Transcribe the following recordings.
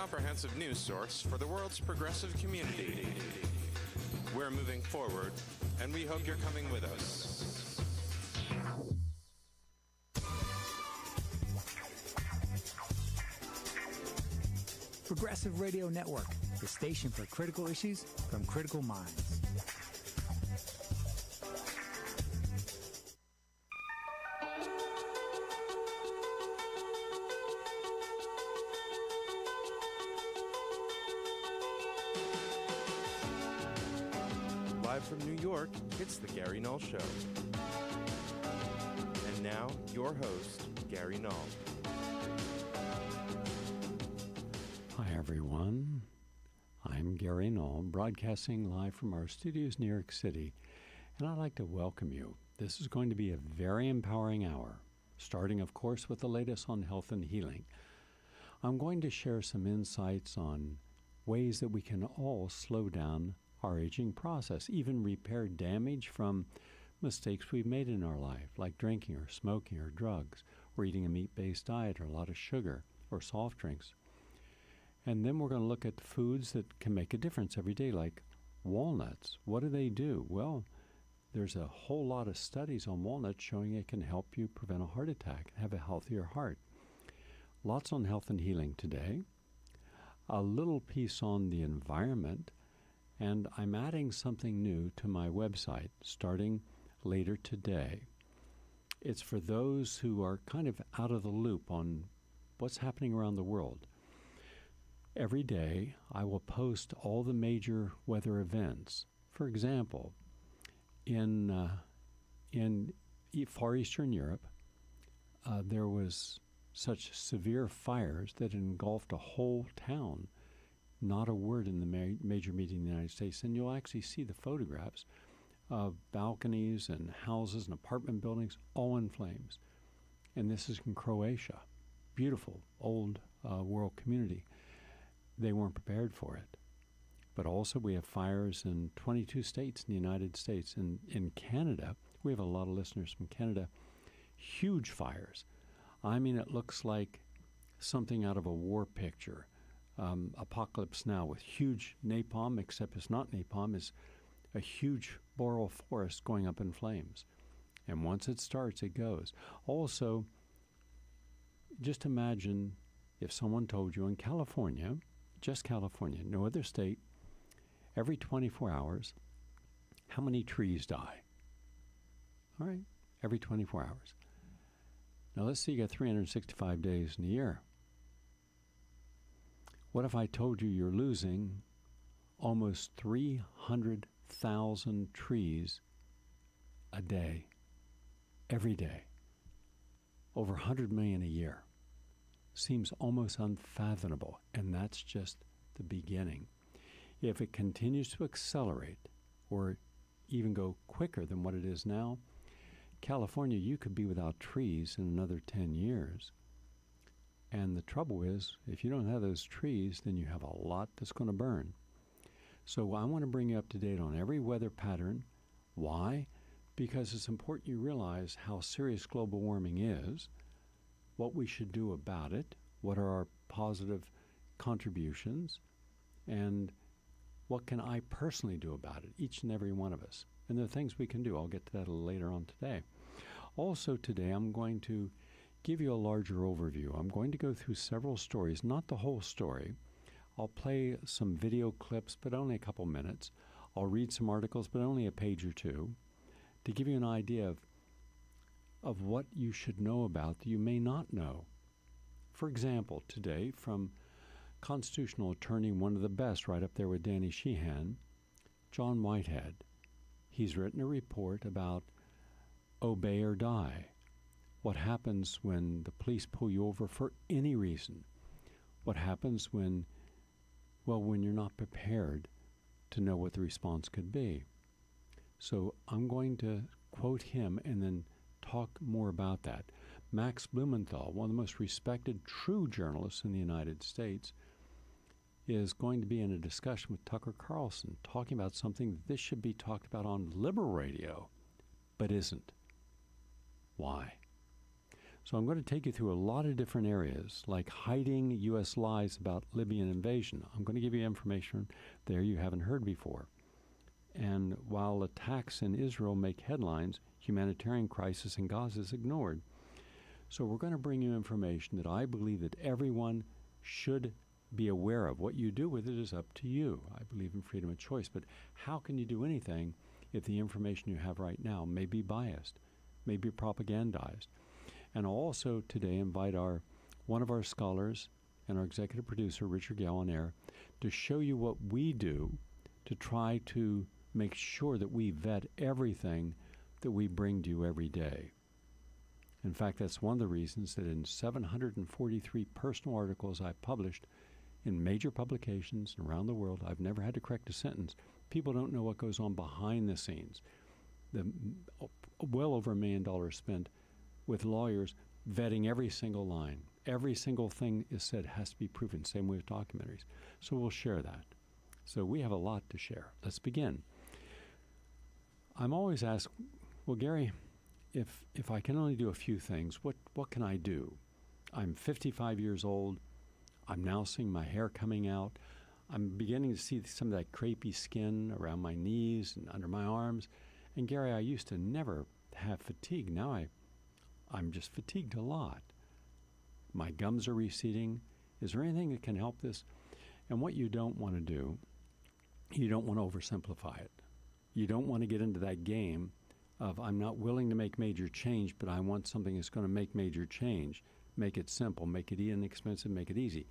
comprehensive news source for the world's progressive community. We're moving forward, and we hope you're coming with us. Progressive Radio Network, the station for critical issues from critical minds. Live from New York, it's the Gary Null Show. And now, your host, Gary Null. Hi, everyone. I'm Gary Null, broadcasting live from our studios in New York City, and I'd like to welcome you. This is going to be a very empowering hour, starting, of course, with the latest on health and healing. I'm going to share some insights on ways that we can all slow down our aging process, even repair damage from mistakes we've made in our life, like drinking or smoking or drugs, or eating a meat-based diet or a lot of sugar or soft drinks. And then we're going to look at foods that can make a difference every day, like walnuts. What do they do? Well, there's a whole lot of studies on walnuts showing it can help you prevent a heart attack, have a healthier heart. Lots on health and healing today. A little piece on the environment. And I'm adding something new to my website starting later today. It's for those who are kind of out of the loop on what's happening around the world. Every day, I will post all the major weather events. For example, in far eastern Europe, there was such severe fires that engulfed a whole town. Not a word in the major media in the United States. And you'll actually see the photographs of balconies and houses and apartment buildings all in flames. And this is in Croatia. Beautiful, old world community. They weren't prepared for it. But also we have fires in 22 states in the United States. And in Canada, we have a lot of listeners from Canada, huge fires. I mean, it looks like something out of a war picture. Apocalypse Now with huge napalm, except it's not napalm, it's a huge boreal forest going up in flames. And once it starts, it goes. Also, just imagine if someone told you in California, just California, no other state, every 24 hours, how many trees die? All right, every 24 hours. Now let's say you got 365 days in a year. What if I told you you're losing almost 300,000 trees a day, every day, over 100 million a year? Seems almost unfathomable, and that's just the beginning. If it continues to accelerate or even go quicker than what it is now, California, you could be without trees in another 10 years. And the trouble is, if you don't have those trees, then you have a lot that's going to burn. So I want to bring you up to date on every weather pattern. Why? Because it's important you realize how serious global warming is, what we should do about it, what are our positive contributions, and what can I personally do about it, each and every one of us. And there are things we can do. I'll get to that a little later on today. Also today, I'm going to give you a larger overview. I'm going to go through several stories, not the whole story. I'll play some video clips, but only a couple minutes. I'll read some articles, but only a page or two, to give you an idea of what you should know about that you may not know. For example, today from constitutional attorney, one of the best, right up there with Danny Sheehan, John Whitehead. He's written a report about obey or die. What happens when the police pull you over for any reason? What happens when you're not prepared to know what the response could be? So I'm going to quote him and then talk more about that. Max Blumenthal, one of the most respected true journalists in the United States, is going to be in a discussion with Tucker Carlson, talking about something that this should be talked about on liberal radio, but isn't. Why? So I'm going to take you through a lot of different areas, like hiding U.S. lies about Libyan invasion. I'm going to give you information there you haven't heard before. And while attacks in Israel make headlines, humanitarian crisis in Gaza is ignored. So we're going to bring you information that I believe that everyone should be aware of. What you do with it is up to you. I believe in freedom of choice, but how can you do anything if the information you have right now may be biased, may be propagandized? And I'll also today invite one of our scholars and our executive producer, Richard Gale, on air to show you what we do to try to make sure that we vet everything that we bring to you every day. In fact, that's one of the reasons that in 743 personal articles I've published in major publications around the world, I've never had to correct a sentence. People don't know what goes on behind the scenes. Well over $1 million spent with lawyers vetting every single line. Every single thing is said has to be proven, same way with documentaries. So we'll share that. So we have a lot to share. Let's begin. I'm always asked, well, Gary, if I can only do a few things, what can I do? I'm 55 years old. I'm now seeing my hair coming out. I'm beginning to see some of that crepey skin around my knees and under my arms. And Gary, I used to never have fatigue. Now I'm just fatigued a lot. My gums are receding. Is there anything that can help this? And what you don't want to do, you don't want to oversimplify it. You don't want to get into that game of I'm not willing to make major change, but I want something that's going to make major change. Make it simple, make it inexpensive, make it easy.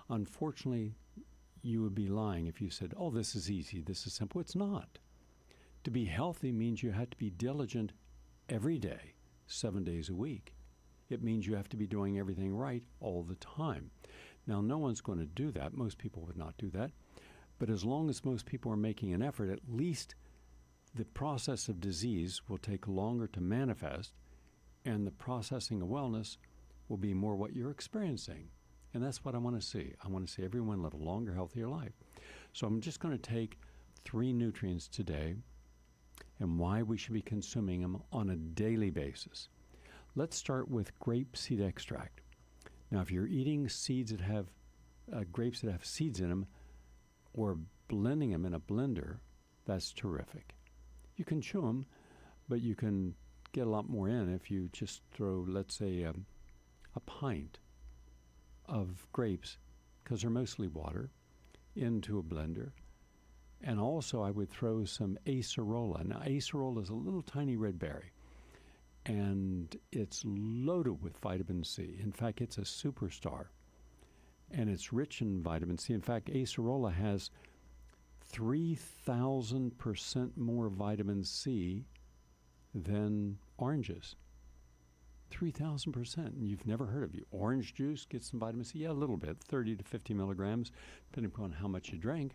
Unfortunately, you would be lying if you said, oh, this is easy, this is simple. It's not. To be healthy means you have to be diligent every day, 7 days a week. It means you have to be doing everything right all the time. Now, no one's going to do that. Most people would not do that. But as long as most people are making an effort, at least the process of disease will take longer to manifest, and the processing of wellness will be more what you're experiencing. And that's what I want to see. I want to see everyone live a longer, healthier life. So I'm just going to take 3 nutrients today and why we should be consuming them on a daily basis. Let's start with grapeseed extract. Now, if you're eating seeds that have grapes that have seeds in them, or blending them in a blender, that's terrific. You can chew them, but you can get a lot more in if you just throw, let's say, a pint of grapes, because they're mostly water, into a blender. And also I would throw some acerola. Now, acerola is a little tiny red berry, and it's loaded with vitamin C. In fact, it's a superstar, and it's rich in vitamin C. In fact, acerola has 3,000% more vitamin C than oranges. 3,000%. And you've never heard of it. Orange juice gets some vitamin C? Yeah, a little bit, 30 to 50 milligrams, depending upon how much you drink.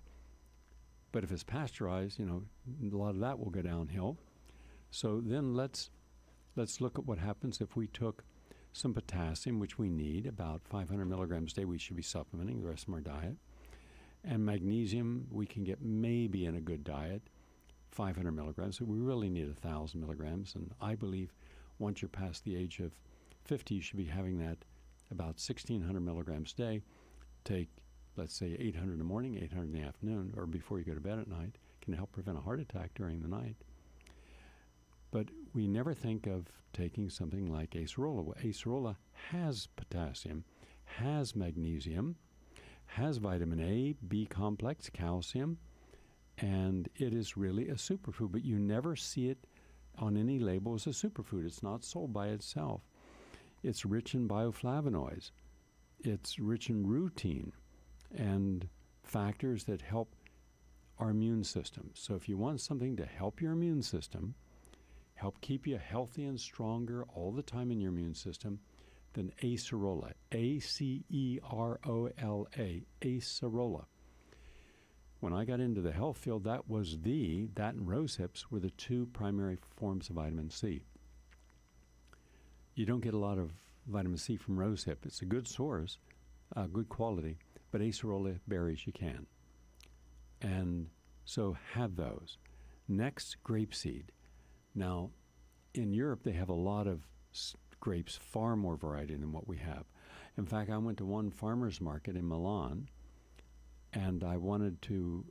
But if it's pasteurized, a lot of that will go downhill. So then let's look at what happens if we took some potassium, which we need, about 500 milligrams a day. We should be supplementing the rest of our diet. And magnesium, we can get maybe in a good diet, 500 milligrams. So we really need 1,000 milligrams. And I believe once you're past the age of 50, you should be having that about 1,600 milligrams a day. Take, let's say, 800 in the morning, 800 in the afternoon, or before you go to bed at night. Can help prevent a heart attack during the night. But we never think of taking something like acerola. Well, acerola has potassium, has magnesium, has vitamin A, B complex, calcium, and it is really a superfood. But you never see it on any label as a superfood. It's not sold by itself. It's rich in bioflavonoids. It's rich in rutin and factors that help our immune system. So if you want something to help your immune system, help keep you healthy and stronger all the time in your immune system, then acerola, A-C-E-R-O-L-A, acerola. When I got into the health field, that and rose hips were the 2 primary forms of vitamin C. You don't get a lot of vitamin C from rose hip. It's a good source, good quality, but acerola berries you can. And so have those. Next, grapeseed. Now, in Europe, they have a lot of grapes, far more variety than what we have. In fact, I went to one farmer's market in Milan, and I wanted to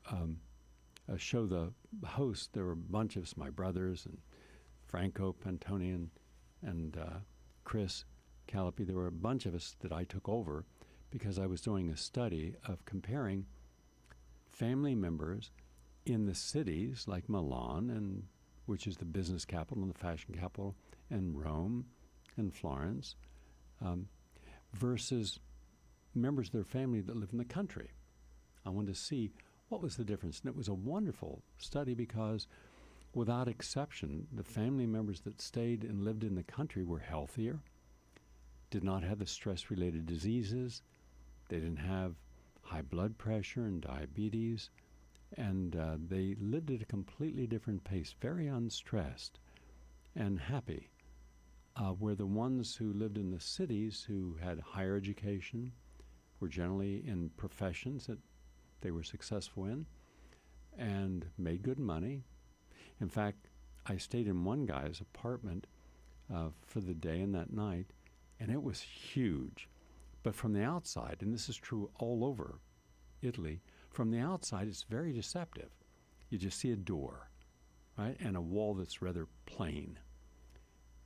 show the host. There were a bunch of us, my brothers, and Franco Pantoni and Chris Calapi. There were a bunch of us that I took over because I was doing a study of comparing family members in the cities like Milan, and which is the business capital and the fashion capital, and Rome and Florence, versus members of their family that live in the country. I wanted to see what was the difference. And it was a wonderful study because without exception, the family members that stayed and lived in the country were healthier, did not have the stress-related diseases, they didn't have high blood pressure and diabetes, and they lived at a completely different pace, very unstressed and happy, where the ones who lived in the cities who had higher education were generally in professions that they were successful in and made good money. In fact, I stayed in one guy's apartment for the day and that night, and it was huge. But from the outside, and this is true all over Italy, from the outside it's very deceptive. You just see a door, right, and a wall that's rather plain.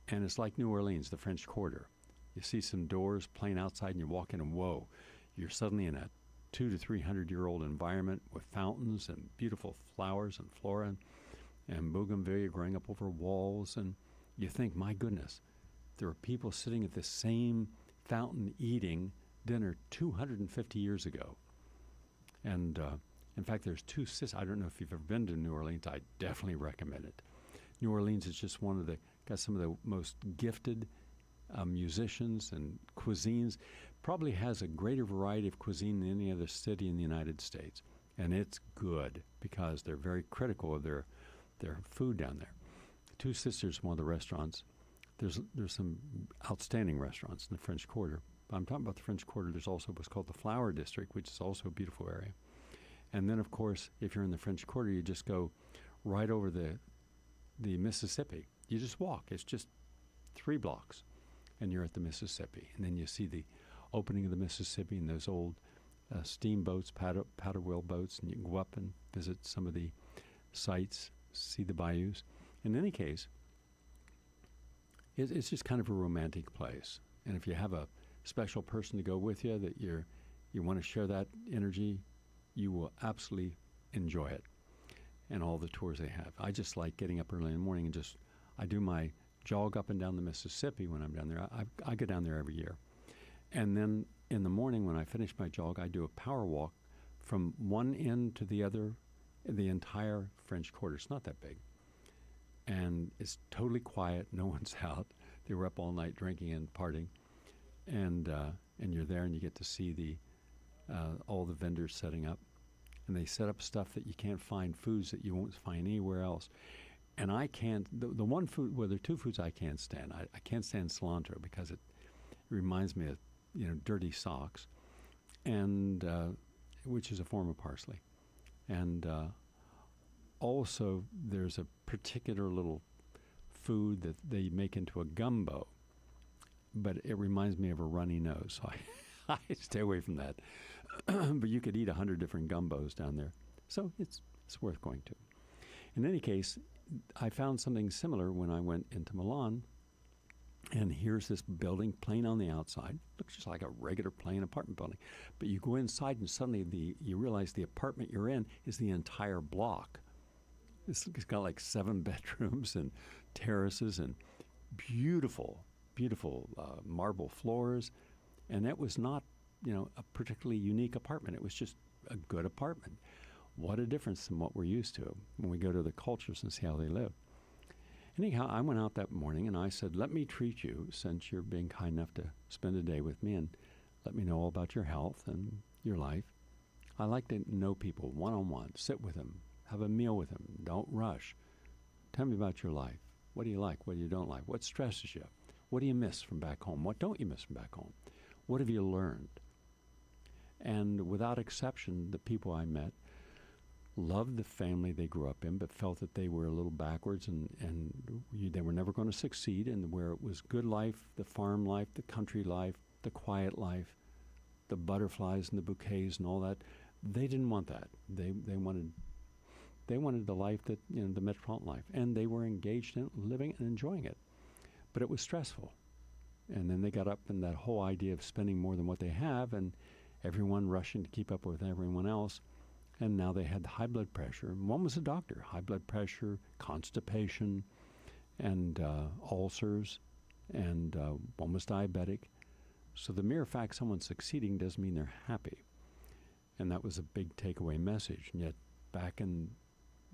And it's like New Orleans, the French Quarter. You see some doors plain outside and you walk in and whoa, you're suddenly in a 200 to 300-year-old environment with fountains and beautiful flowers and flora and bougainvillea growing up over walls. And you think, my goodness, there are people sitting at the same fountain eating dinner 250 years ago. And in fact, there's two sisters. I don't know if you've ever been to New Orleans. I definitely recommend it. New Orleans is just got some of the most gifted musicians and cuisines. Probably has a greater variety of cuisine than any other city in the United States. And it's good because they're very critical of their food down there. Two Sisters, one of the restaurants. There's some outstanding restaurants in the French Quarter. I'm talking about the French Quarter. There's also what's called the Flower District, which is also a beautiful area. And then, of course, if you're in the French Quarter, you just go right over the Mississippi. You just walk. It's just 3 blocks, and you're at the Mississippi. And then you see the opening of the Mississippi and those old steamboats, paddle wheel boats, and you can go up and visit some of the sites, see the bayous. In any case, it's just kind of a romantic place. And if you have a special person to go with you that you want to share that energy, you will absolutely enjoy it and all the tours they have. I just like getting up early in the morning and I do my jog up and down the Mississippi when I'm down there. I go down there every year. And then in the morning when I finish my jog, I do a power walk from one end to the other, the entire French Quarter. It's not that big. And it's totally quiet. No one's out. They were up all night drinking and partying. And you're there and you get to see all the vendors setting up. And they set up stuff that you can't find, foods that you won't find anywhere else. And I can't, the one food, well, there are 2 foods I can't stand. I can't stand cilantro because it reminds me of, dirty socks, and which is a form of parsley. And also there's a particular little food that they make into a gumbo, but it reminds me of a runny nose, so I stay away from that. But you could eat 100 different gumbos down there, so it's worth going to. In any case, I found something similar when I went into Milan, and here's this building, plain on the outside. Looks just like a regular plain apartment building. But you go inside and suddenly you realize the apartment you're in is the entire block. It's got like 7 bedrooms and terraces and beautiful, beautiful marble floors. And that was not, a particularly unique apartment. It was just a good apartment. What a difference from what we're used to when we go to the cultures and see how they live. Anyhow, I went out that morning and I said, let me treat you, since you're being kind enough to spend a day with me, and let me know all about your health and your life. I like to know people one-on-one, sit with them, have a meal with them, don't rush. Tell me about your life. What do you like? What do you don't like? What stresses you? What do you miss from back home? What don't you miss from back home? What have you learned? And without exception, the people I met loved the family they grew up in, but felt that they were a little backwards they were never going to succeed, and where it was good life, the farm life, the country life, the quiet life, the butterflies and the bouquets and all that, they didn't want that. They wanted the life that, the metropolitan life, and they were engaged in it, living and enjoying it. But it was stressful. And then they got up in that whole idea of spending more than what they have, and everyone rushing to keep up with everyone else. And now they had high blood pressure. One was a doctor, high blood pressure, constipation, and ulcers, and one was diabetic. So the mere fact someone's succeeding doesn't mean they're happy. And that was a big takeaway message. And yet back in,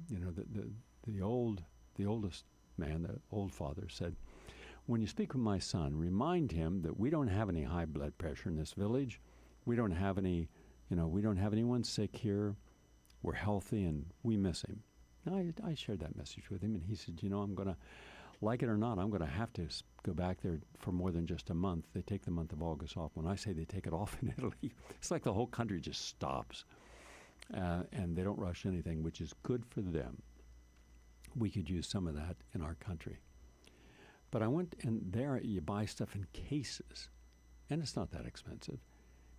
the oldest man, the old father said, when you speak with my son, remind him that we don't have any high blood pressure in this village. We don't have any, we don't have anyone sick here. We're healthy and we miss him. And I shared that message with him, and he said, I'm going to, like it or not, I'm going to have to go back there for more than just a month. They take the month of August off. When I say they take it off in Italy, it's like the whole country just stops. And they don't rush anything, which is good for them. We could use some of that in our country. But I went, and there you buy stuff in cases, and it's not that expensive.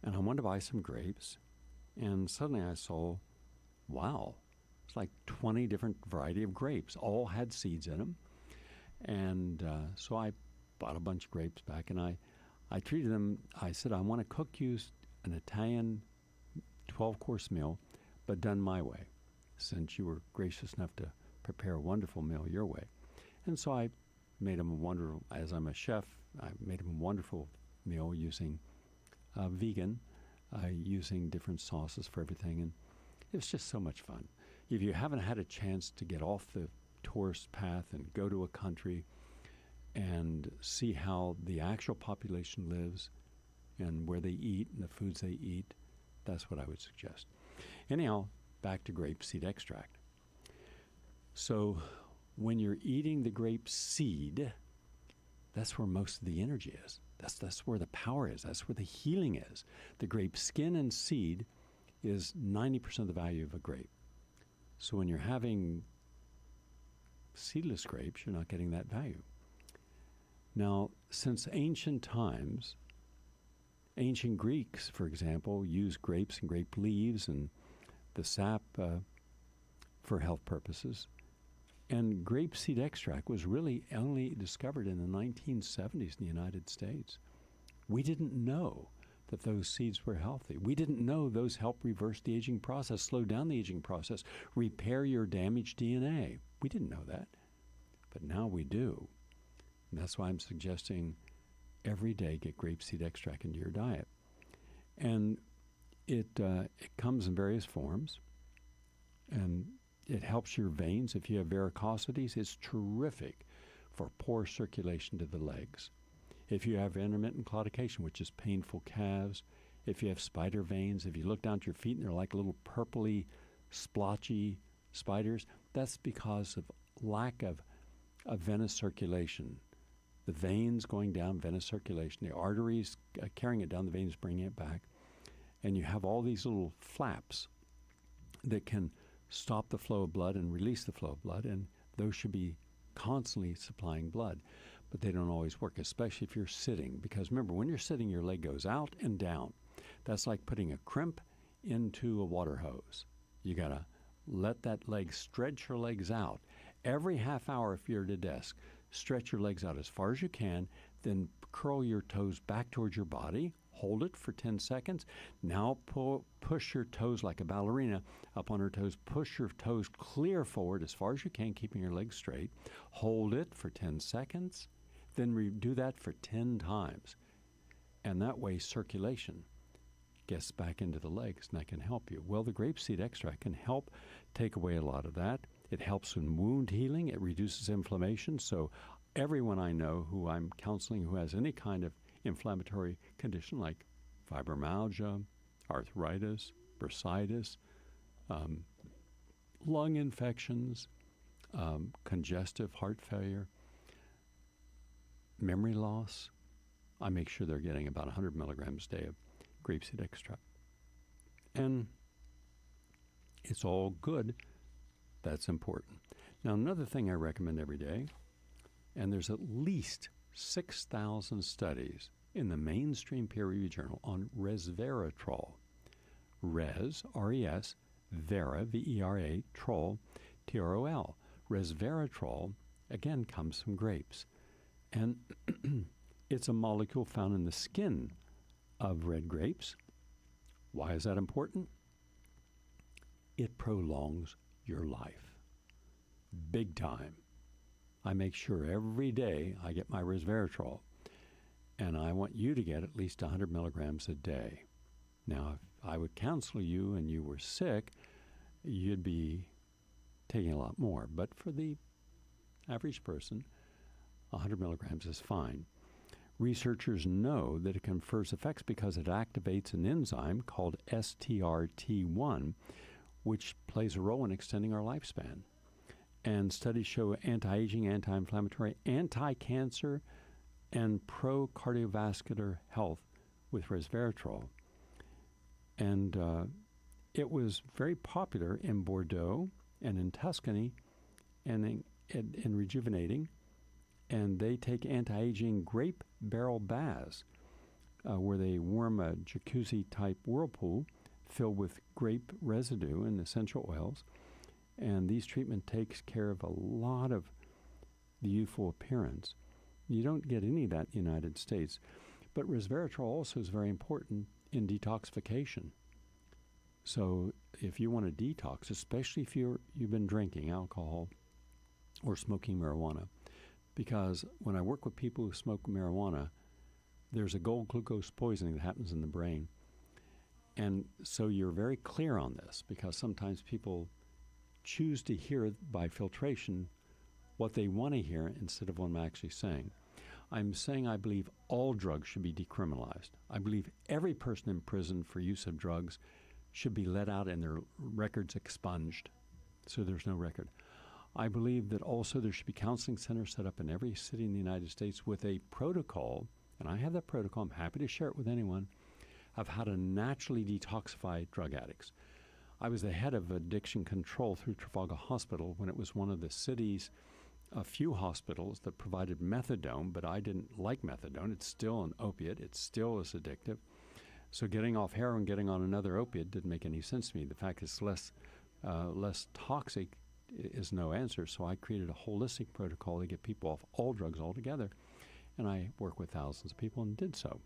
And I wanted to buy some grapes, and suddenly I saw, wow, it's like 20 different variety of grapes. All had seeds in them. And so I bought a bunch of grapes back, and I treated them. I said, I want to cook you an Italian 12-course meal, but done my way, since you were gracious enough to prepare a wonderful meal your way. And so I made them a wonderful, as I'm a chef, I made them a wonderful meal using vegan, using different sauces for everything. And it was just so much fun. If you haven't had a chance to get off the tourist path and go to a country and see how the actual population lives and where they eat and the foods they eat, that's what I would suggest. Anyhow, back to grape seed extract. So when you're eating the grape seed, that's where most of the energy is. That's where the power is. That's where the healing is. The grape skin and seed is 90% of the value of a grape. So when you're having seedless grapes, you're not getting that value. Now, since ancient times, ancient Greeks, for example, used grapes and grape leaves and the sap for health purposes. And grape seed extract was really only discovered in the 1970s in the United States. We didn't know that those seeds were healthy. We didn't know those help reverse the aging process, slow down the aging process, repair your damaged DNA. We didn't know that, but now we do. And that's why I'm suggesting every day get grapeseed extract into your diet. And it comes in various forms, and it helps your veins. If you have varicosities, it's terrific for poor circulation to the legs. If you have intermittent claudication, which is painful calves, if you have spider veins, if you look down at your feet and they're like little purpley, splotchy spiders, that's because of lack of venous circulation. The veins going down, venous circulation, the arteries carrying it down, the veins bringing it back. And you have all these little flaps that can stop the flow of blood and release the flow of blood, and those should be constantly supplying blood. But they don't always work, especially if you're sitting. Because remember, when you're sitting, your leg goes out and down. That's like putting a crimp into a water hose. You got to let that leg, stretch your legs out. Every half hour, if you're at a desk, stretch your legs out as far as you can, then curl your toes back towards your body, hold it for 10 seconds. Now push your toes like a ballerina up on her toes. Push your toes clear forward as far as you can, keeping your legs straight. Hold it for 10 seconds. Then do that for 10 times. And that way circulation gets back into the legs, and that can help you. Well, the grapeseed extract can help take away a lot of that. It helps in wound healing. It reduces inflammation. So everyone I know who I'm counseling who has any kind of inflammatory condition like fibromyalgia, arthritis, bursitis, lung infections, congestive heart failure, memory loss, I make sure they're getting about 100 milligrams a day of grapeseed extract. And It's all good. That's important. Now, another thing I recommend every day, and there's at least 6,000 studies in the mainstream peer-reviewed journal on resveratrol. Res, R-E-S, vera, V-E-R-A, troll, T-R-O-L. Resveratrol, again, comes from grapes. And it's a molecule found in the skin of red grapes. Why is that important? It prolongs your life. Big time. I make sure every day I get my resveratrol, and I want you to get at least 100 milligrams a day. Now, if I would counsel you and you were sick, you'd be taking a lot more. But for the average person, 100 milligrams is fine. Researchers know that it confers effects because it activates an enzyme called STRT1, which plays a role in extending our lifespan. And studies show anti-aging, anti-inflammatory, anti-cancer, and pro-cardiovascular health with resveratrol. And it was very popular in Bordeaux and in Tuscany and in rejuvenating. And they take anti-aging grape barrel baths where they warm a jacuzzi-type whirlpool filled with grape residue and essential oils. And these treatment takes care of a lot of the youthful appearance. You don't get any of that in the United States. But resveratrol also is very important in detoxification. So if you want to detox, especially if you've been drinking alcohol or smoking marijuana, because when I work with people who smoke marijuana, there's a gold glucose poisoning that happens in the brain. And so you're very clear on this, because sometimes people choose to hear by filtration what they want to hear instead of what I'm actually saying. I'm saying I believe all drugs should be decriminalized. I believe every person in prison for use of drugs should be let out and their records expunged, so there's no record. I believe that also there should be counseling centers set up in every city in the United States with a protocol, and I have that protocol, I'm happy to share it with anyone, of how to naturally detoxify drug addicts. I was the head of addiction control through Trafalgar Hospital when it was one of the city's few hospitals that provided methadone, but I didn't like methadone. It's still an opiate. It still is addictive. So getting off heroin, getting on another opiate didn't make any sense to me. The fact it's less toxic is no answer. So I created a holistic protocol to get people off all drugs altogether. And I work with thousands of people and did so.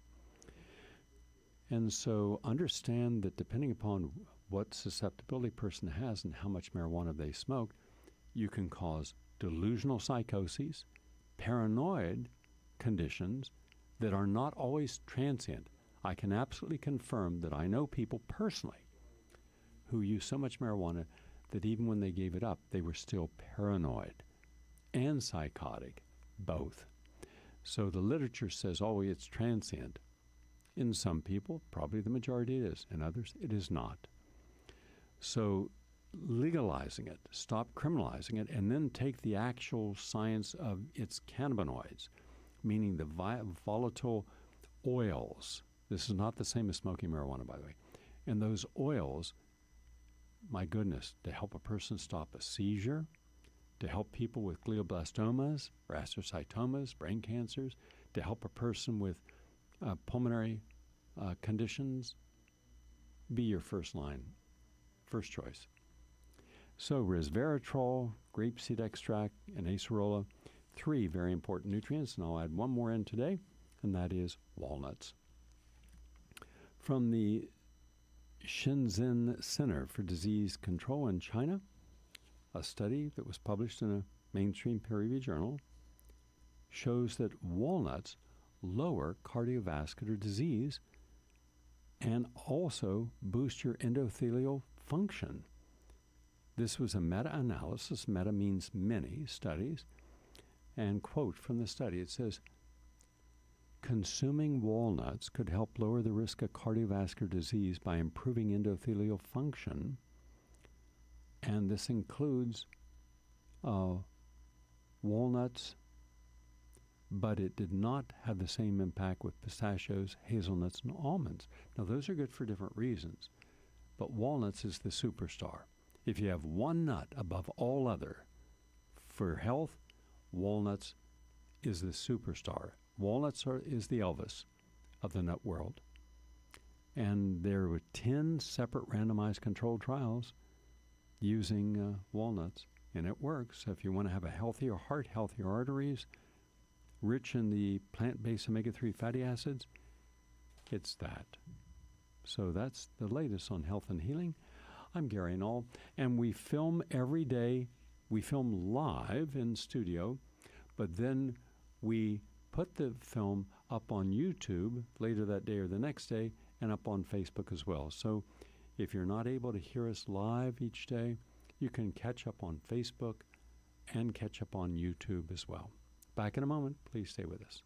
And so understand that depending upon what susceptibility a person has and how much marijuana they smoke, you can cause delusional psychoses, paranoid conditions that are not always transient. I can absolutely confirm that I know people personally who use so much marijuana that even when they gave it up, they were still paranoid and psychotic, both. So the literature says, oh, it's transient. In some people, probably the majority it is. In others, it is not. So legalizing it, stop criminalizing it, and then take the actual science of its cannabinoids, meaning the volatile oils. This is not the same as smoking marijuana, by the way. And those oils, my goodness, to help a person stop a seizure, to help people with glioblastomas or astrocytomas, brain cancers, to help a person with pulmonary conditions, be your first choice. So resveratrol, grapeseed extract, and acerola, 3 very important nutrients, and I'll add one more in today, and that is walnuts. From the Shenzhen Center for Disease Control in China, a study that was published in a mainstream peer-reviewed journal shows that walnuts lower cardiovascular disease and also boost your endothelial function. This was a meta-analysis. Meta means many studies. And quote from the study, it says, consuming walnuts could help lower the risk of cardiovascular disease by improving endothelial function. And this includes walnuts, but it did not have the same impact with pistachios, hazelnuts, and almonds. Now, those are good for different reasons, but walnuts is the superstar. If you have one nut above all other for health, walnuts is the superstar. Walnuts is the Elvis of the nut world. And there were 10 separate randomized controlled trials using walnuts, and it works. So if you want to have a healthier heart, healthier arteries, rich in the plant-based omega-3 fatty acids, it's that. So that's the latest on health and healing. I'm Gary Knoll, and we film every day. We film live in studio, but then we put the film up on YouTube later that day or the next day, and up on Facebook as well. So if you're not able to hear us live each day, you can catch up on Facebook and catch up on YouTube as well. Back in a moment. Please stay with us.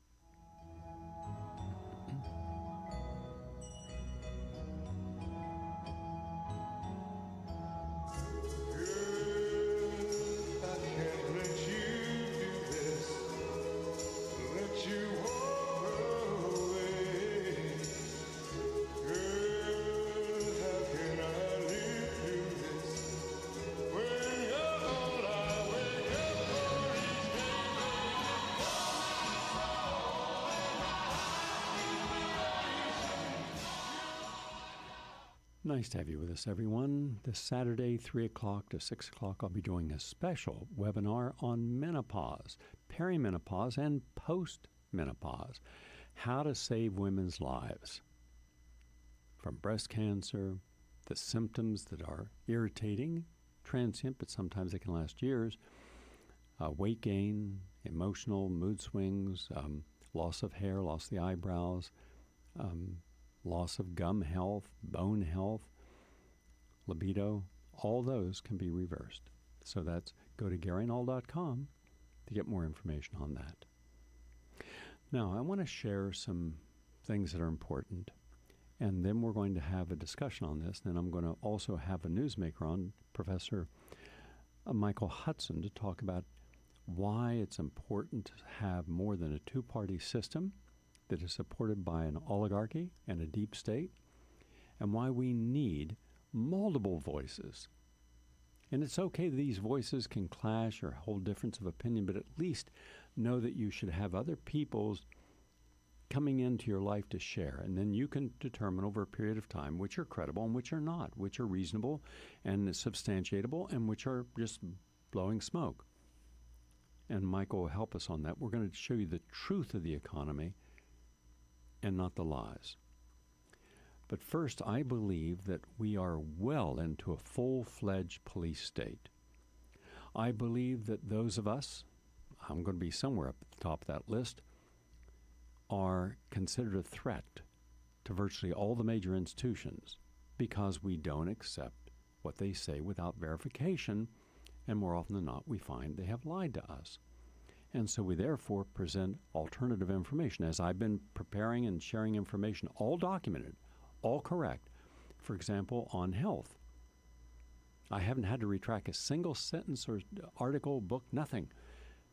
Nice to have you with us, everyone. This Saturday, 3 o'clock to 6 o'clock, I'll be doing a special webinar on menopause, perimenopause, and post-menopause. How to save women's lives. From breast cancer, the symptoms that are irritating, transient, but sometimes they can last years, weight gain, emotional mood swings, loss of hair, loss of the eyebrows, loss of gum health, bone health, libido, all those can be reversed. So that's, go to GaryNall.com to get more information on that. Now, I want to share some things that are important, and then we're going to have a discussion on this. Then I'm going to also have a newsmaker on, Professor Michael Hudson, to talk about why it's important to have more than a two-party system that is supported by an oligarchy and a deep state, and why we need multiple voices. And it's okay that these voices can clash or hold difference of opinion, but at least know that you should have other people's coming into your life to share, and then you can determine over a period of time which are credible and which are not, which are reasonable and substantiatable, and which are just blowing smoke. And Michael will help us on that. We're going to show you the truth of the economy and not the lies. But first, I believe that we are well into a full-fledged police state. I believe that those of us, I'm going to be somewhere up at the top of that list, are considered a threat to virtually all the major institutions because we don't accept what they say without verification, and more often than not, we find they have lied to us. And so we therefore present alternative information. As I've been preparing and sharing information, all documented, all correct, for example, on health. I haven't had to retract a single sentence or article, book, nothing,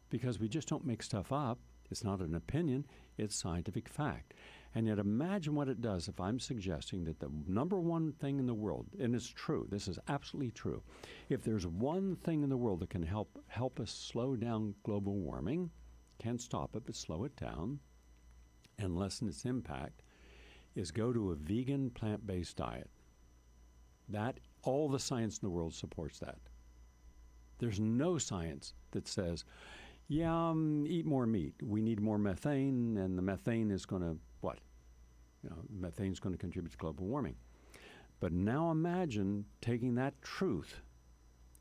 because we just don't make stuff up. It's not an opinion, it's scientific fact. And yet imagine what it does if I'm suggesting that the number one thing in the world, and it's true, this is absolutely true, if there's one thing in the world that can help us slow down global warming, can't stop it, but slow it down and lessen its impact, is go to a vegan plant-based diet. That, all the science in the world supports that. There's no science that says, yeah, eat more meat. We need more methane, and the methane is going to, what? Methane is going to contribute to global warming. But now imagine taking that truth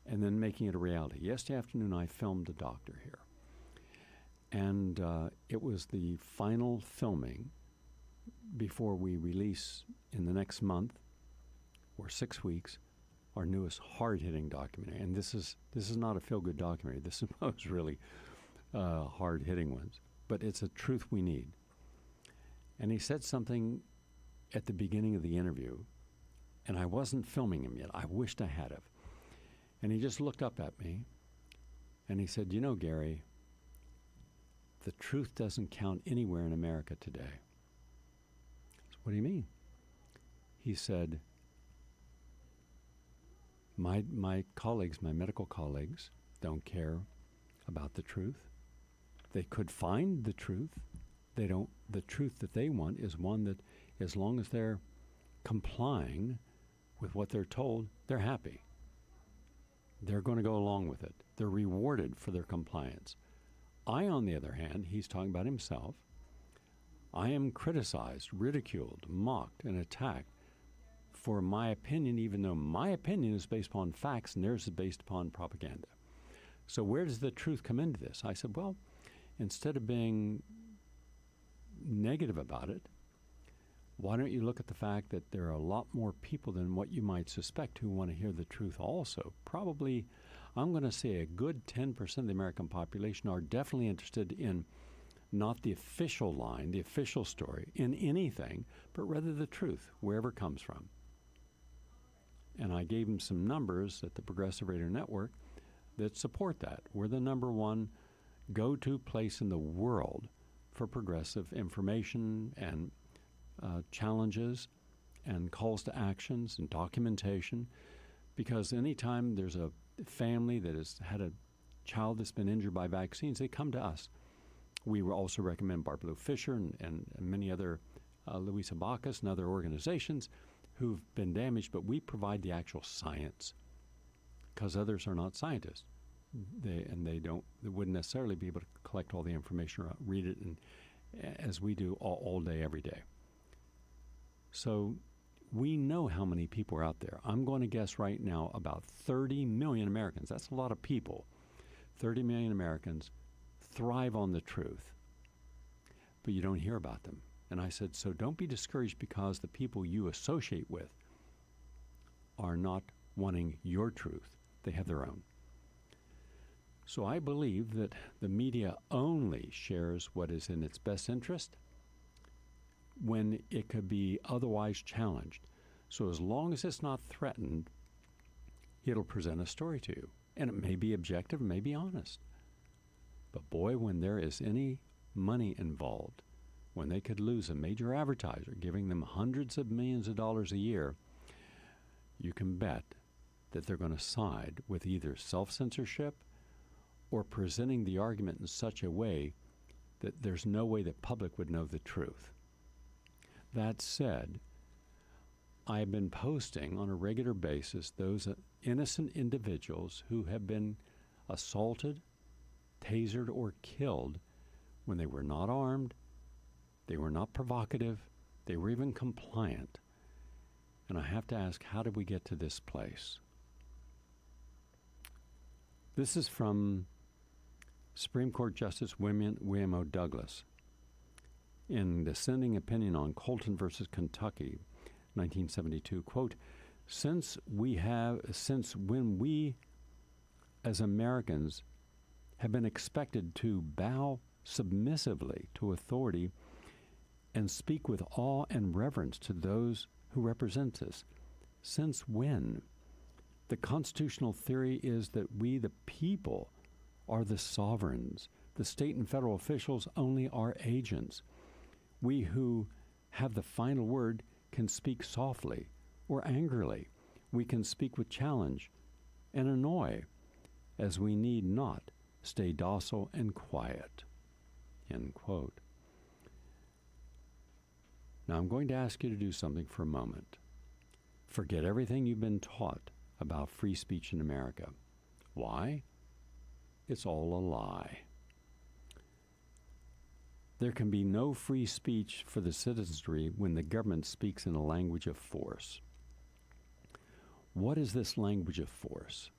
and then making it a reality. Yesterday afternoon, I filmed a doctor here. And it was the final filming before we release in the next month or 6 weeks our newest hard-hitting documentary. And this is not a feel-good documentary. This is most really hard-hitting ones. But it's a truth we need. And he said something at the beginning of the interview, and I wasn't filming him yet. I wished I had have. And he just looked up at me, and he said, Gary, the truth doesn't count anywhere in America today. I said, what do you mean? He said, My colleagues, my medical colleagues, don't care about the truth. They could find the truth. They don't. The truth that they want is one that, as long as they're complying with what they're told, they're happy. They're going to go along with it. They're rewarded for their compliance. I, on the other hand, he's talking about himself. I am criticized, ridiculed, mocked, and attacked for my opinion, even though my opinion is based upon facts and theirs is based upon propaganda. So where does the truth come into this? I said, well, instead of being negative about it, why don't you look at the fact that there are a lot more people than what you might suspect who want to hear the truth also? Probably, I'm going to say a good 10% of the American population are definitely interested in not the official line, the official story, in anything, but rather the truth, wherever it comes from. And I gave him some numbers at the Progressive Radio Network that support that. We're the number one go-to place in the world for progressive information and challenges and calls to actions and documentation, because anytime there's a family that has had a child that's been injured by vaccines, they come to us. We also recommend Barbara Lou Fisher and many other, Louisa Bacchus and other organizations who've been damaged, but we provide the actual science because others are not scientists. They wouldn't necessarily be able to collect all the information or read it and, as we do all day, every day. So we know how many people are out there. I'm going to guess right now about 30 million Americans. That's a lot of people. 30 million Americans thrive on the truth, but you don't hear about them. And I said, so don't be discouraged because the people you associate with are not wanting your truth. They have their own. So I believe that the media only shares what is in its best interest when it could be otherwise challenged. So as long as it's not threatened, it'll present a story to you. And it may be objective, it may be honest. But boy, when there is any money involved, when they could lose a major advertiser giving them hundreds of millions of dollars a year, you can bet that they're going to side with either self-censorship or presenting the argument in such a way that there's no way the public would know the truth. That said, I've been posting on a regular basis those innocent individuals who have been assaulted, tasered, or killed when they were not armed, they were not provocative, they were even compliant. And I have to ask, how did we get to this place? This is from Supreme Court Justice William O. Douglas in dissenting opinion on Colton versus Kentucky, 1972, quote, since when we as Americans have been expected to bow submissively to authority and speak with awe and reverence to those who represent us, since when? The constitutional theory is that we, the people, are the sovereigns. The state and federal officials only are agents. We who have the final word can speak softly or angrily. We can speak with challenge and annoy, as we need not stay docile and quiet. End quote. Now I'm going to ask you to do something for a moment. Forget everything you've been taught about free speech in America. Why? It's all a lie. There can be no free speech for the citizenry when the government speaks in a language of force. What is this language of force?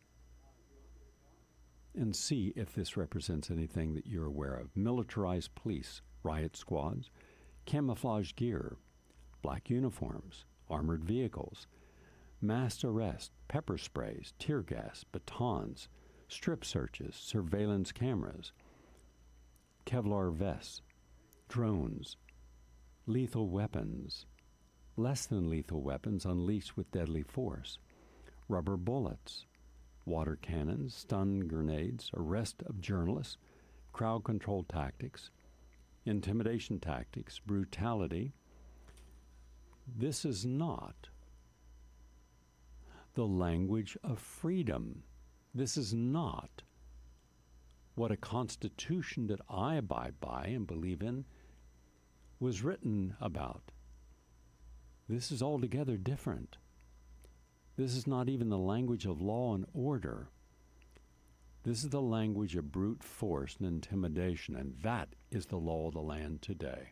And see if this represents anything that you're aware of. Militarized police, riot squads, camouflage gear, black uniforms, armored vehicles, mass arrest, pepper sprays, tear gas, batons, strip searches, surveillance cameras, Kevlar vests, drones, lethal weapons, less than lethal weapons unleashed with deadly force, rubber bullets, water cannons, stun grenades, arrest of journalists, crowd control tactics, intimidation tactics, brutality. This is not the language of freedom. This is not what a constitution that I abide by and believe in was written about. This is altogether different. This is not even the language of law and order. This is the language of brute force and intimidation, and that is the law of the land today.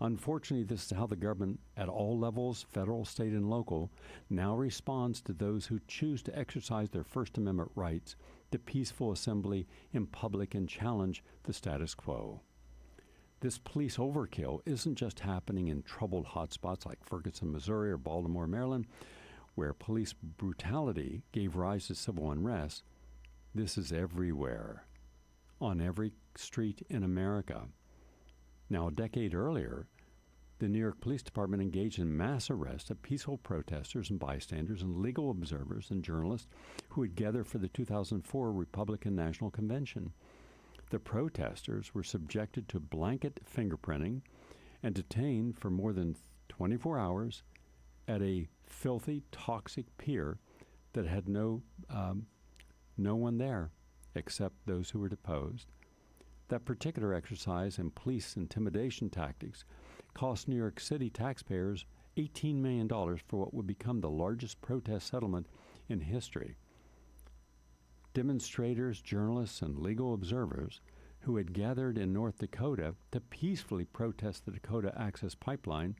Unfortunately, this is how the government at all levels, federal, state, and local, now responds to those who choose to exercise their First Amendment rights to peaceful assembly in public and challenge the status quo. This police overkill isn't just happening in troubled hotspots like Ferguson, Missouri, or Baltimore, Maryland, where police brutality gave rise to civil unrest. This is everywhere, on every street in America. Now, a decade earlier, the New York Police Department engaged in mass arrests of peaceful protesters and bystanders and legal observers and journalists who had gathered for the 2004 Republican National Convention. The protesters were subjected to blanket fingerprinting and detained for more than 24 hours at a filthy, toxic pier that had no one there except those who were deposed. That particular exercise in police intimidation tactics cost New York City taxpayers $18 million for what would become the largest protest settlement in history. Demonstrators, journalists, and legal observers who had gathered in North Dakota to peacefully protest the Dakota Access Pipeline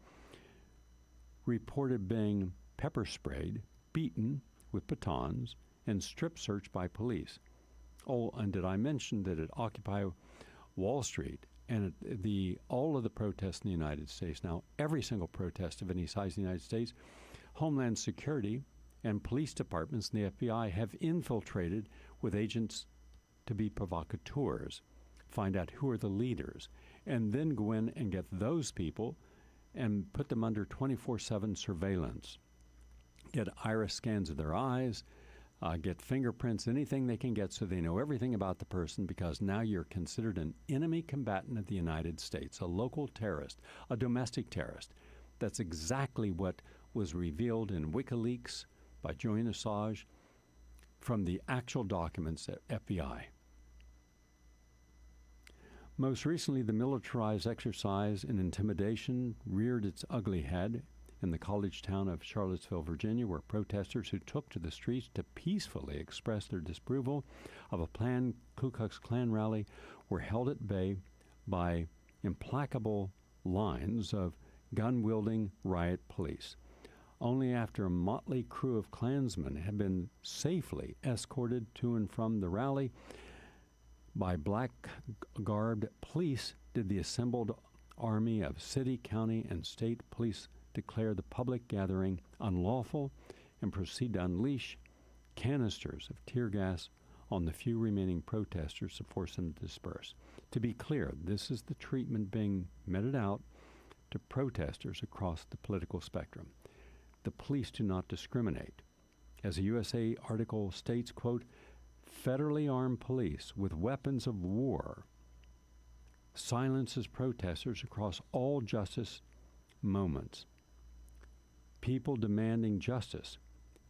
reported being pepper sprayed, beaten with batons, and strip searched by police. Oh, and did I mention that at Occupy Wall Street and all of the protests in the United States, now every single protest of any size in the United States, Homeland Security and police departments and the FBI have infiltrated with agents to be provocateurs, find out who are the leaders, and then go in and get those people and put them under 24/7 surveillance, get iris scans of their eyes, get fingerprints, anything they can get so they know everything about the person, because now you're considered an enemy combatant of the United States, a local terrorist, a domestic terrorist. That's exactly what was revealed in WikiLeaks by Julian Assange from the actual documents at FBI. Most recently, the militarized exercise in intimidation reared its ugly head in the college town of Charlottesville, Virginia, where protesters who took to the streets to peacefully express their disapproval of a planned Ku Klux Klan rally were held at bay by implacable lines of gun-wielding riot police. Only after a motley crew of Klansmen had been safely escorted to and from the rally by black-garbed police did the assembled army of city, county, and state police declare the public gathering unlawful and proceed to unleash canisters of tear gas on the few remaining protesters to force them to disperse. To be clear, this is the treatment being meted out to protesters across the political spectrum. The police do not discriminate. As a USA article states, quote, federally armed police with weapons of war silences protesters across all justice moments. People demanding justice,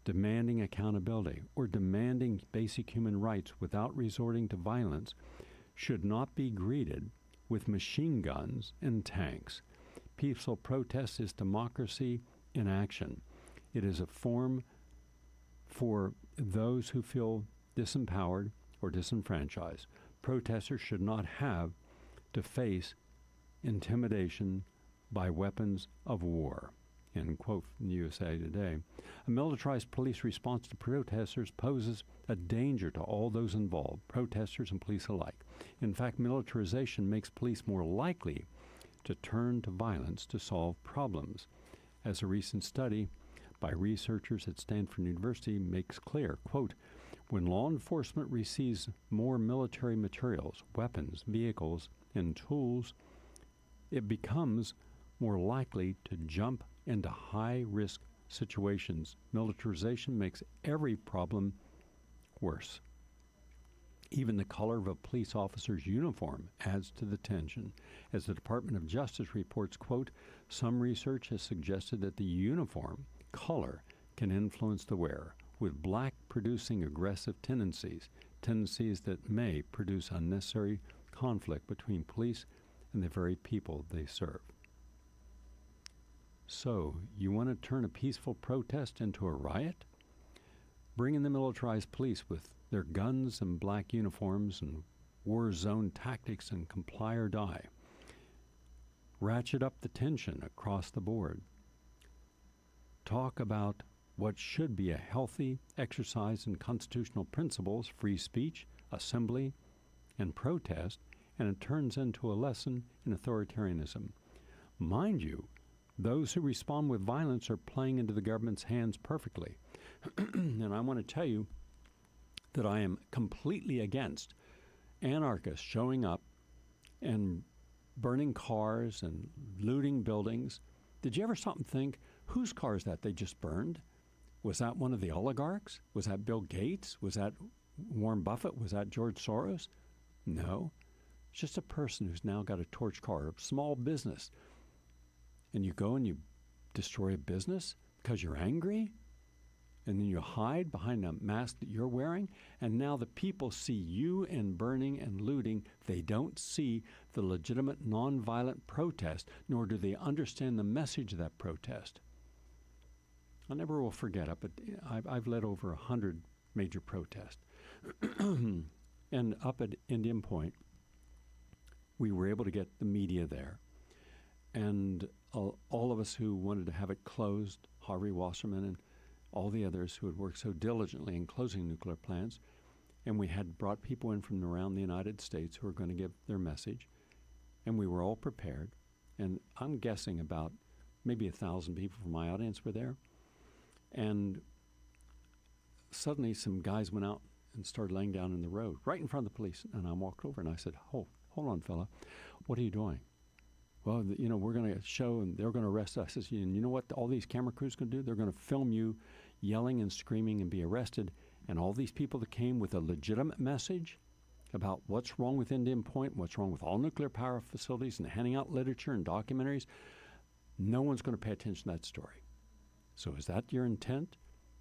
demanding accountability, or demanding basic human rights without resorting to violence should not be greeted with machine guns and tanks. Peaceful protest is democracy in action. It is a form for those who feel disempowered or disenfranchised. Protesters should not have to face intimidation by weapons of war. End quote from the USA Today. A militarized police response to protesters poses a danger to all those involved, protesters and police alike. In fact, militarization makes police more likely to turn to violence to solve problems. As a recent study by researchers at Stanford University makes clear, quote, when law enforcement receives more military materials, weapons, vehicles, and tools, it becomes more likely to jump into high-risk situations. Militarization makes every problem worse. Even the color of a police officer's uniform adds to the tension. As the Department of Justice reports, quote, some research has suggested that the uniform color can influence the wearer, with black producing aggressive tendencies that may produce unnecessary conflict between police and the very people they serve. So, you want to turn a peaceful protest into a riot? Bring in the militarized police with their guns and black uniforms and war zone tactics and comply or die. Ratchet up the tension across the board. Talk about what should be a healthy exercise in constitutional principles, free speech, assembly, and protest, and it turns into a lesson in authoritarianism. Mind you, those who respond with violence are playing into the government's hands perfectly. And I want to tell you that I am completely against anarchists showing up and burning cars and looting buildings. Did you ever stop and think, whose car is that they just burned? Was that one of the oligarchs? Was that Bill Gates? Was that Warren Buffett? Was that George Soros? No. It's just a person who's now got a torch car, a small business. And you go and you destroy a business because you're angry? And then you hide behind a mask that you're wearing, and now the people see you in burning and looting. They don't see the legitimate nonviolent protest, nor do they understand the message of that protest. I never will forget it, but I've led over 100 major protests. And up at Indian Point, we were able to get the media there. And all of us who wanted to have it closed, Harvey Wasserman and all the others who had worked so diligently in closing nuclear plants, and we had brought people in from around the United States who were going to give their message, and we were all prepared. And I'm guessing about maybe 1,000 people from my audience were there. And suddenly some guys went out and started laying down in the road, right in front of the police. And I walked over and I said, hold on, fella, what are you doing? Well, we're going to show and they're going to arrest us. I said, and you know what all these camera crews going to do? They're going to film you yelling and screaming and be arrested. And all these people that came with a legitimate message about what's wrong with Indian Point, what's wrong with all nuclear power facilities, and handing out literature and documentaries, no one's going to pay attention to that story. So is that your intent?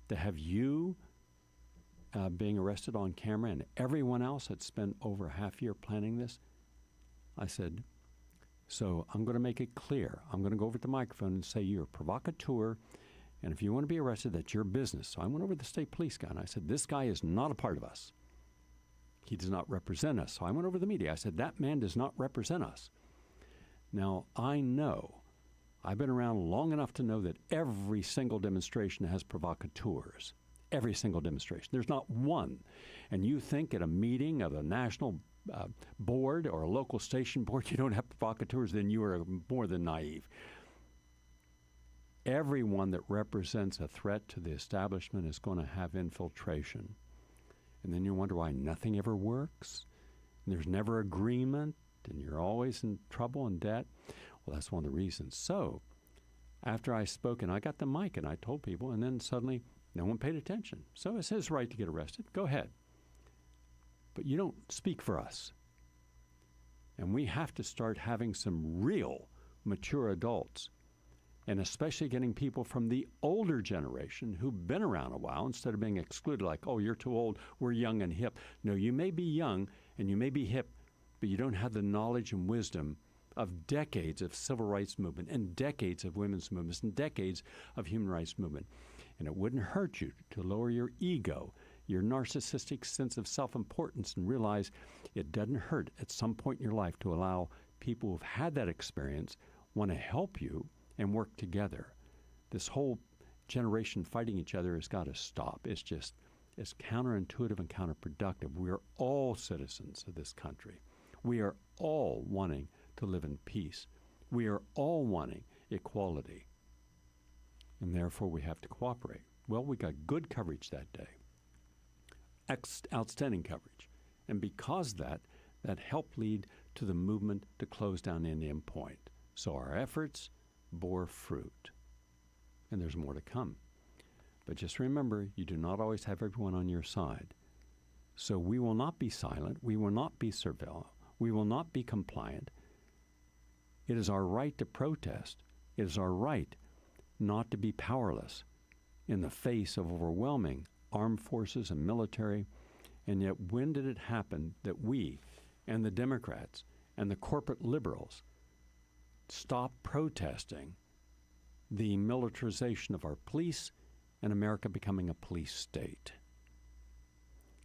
To have you being arrested on camera and everyone else had spent over a half year planning this? I said, so I'm going to make it clear. I'm going to go over to the microphone and say you're a provocateur, and if you want to be arrested, that's your business. So I went over to the state police guy, and I said, this guy is not a part of us. He does not represent us. So I went over to the media. I said, that man does not represent us. Now, I know, I've been around long enough to know that every single demonstration has provocateurs. Every single demonstration. There's not one. And you think at a meeting of a national board or a local station board you don't have provocateurs, then you are more than naive. Everyone that represents a threat to the establishment is going to have infiltration. And then you wonder why nothing ever works, and there's never agreement, and you're always in trouble and debt. Well, that's one of the reasons. So after I spoke, and I got the mic, and I told people, and then suddenly no one paid attention. So it's his right to get arrested. Go ahead. But you don't speak for us. And we have to start having some real mature adults, and especially getting people from the older generation who've been around a while instead of being excluded like, oh, you're too old, we're young and hip. No, you may be young and you may be hip, but you don't have the knowledge and wisdom of decades of civil rights movement and decades of women's movements and decades of human rights movement. And it wouldn't hurt you to lower your ego, your narcissistic sense of self-importance, and realize it doesn't hurt at some point in your life to allow people who've had that experience want to help you and work together. This whole generation fighting each other has got to stop. It's counterintuitive and counterproductive. We are all citizens of this country. We are all wanting to live in peace. We are all wanting equality. And therefore we have to cooperate. Well, we got good coverage that day. Outstanding coverage. And because that helped lead to the movement to close down Indian Point. So our efforts bore fruit. And there's more to come. But just remember, you do not always have everyone on your side. So we will not be silent. We will not be servile. We will not be compliant. It is our right to protest. It is our right not to be powerless in the face of overwhelming armed forces and military. And yet, when did it happen that we and the Democrats and the corporate liberals stopped protesting the militarization of our police and America becoming a police state?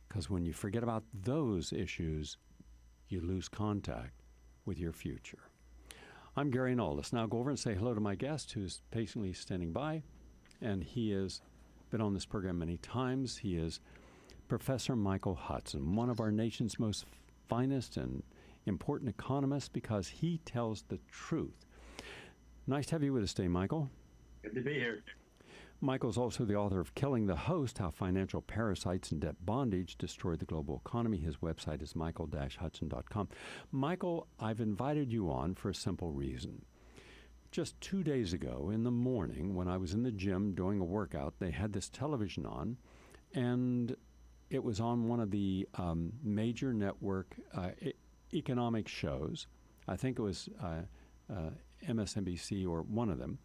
Because when you forget about those issues, you lose contact with your future. I'm Gary Null. Let's now go over and say hello to my guest, who's patiently standing by. And he has been on this program many times. He is Professor Michael Hudson, one of our nation's most finest and important economists, because he tells the truth. Nice to have you with us today, Michael. Good to be here. Michael's also the author of Killing the Host, How Financial Parasites and Debt Bondage Destroyed the Global Economy. His website is michael-hudson.com. Michael, I've invited you on for a simple reason. Just 2 days ago in the morning, when I was in the gym doing a workout, they had this television on, and it was on one of the major network economic shows. I think it was MSNBC or one of them.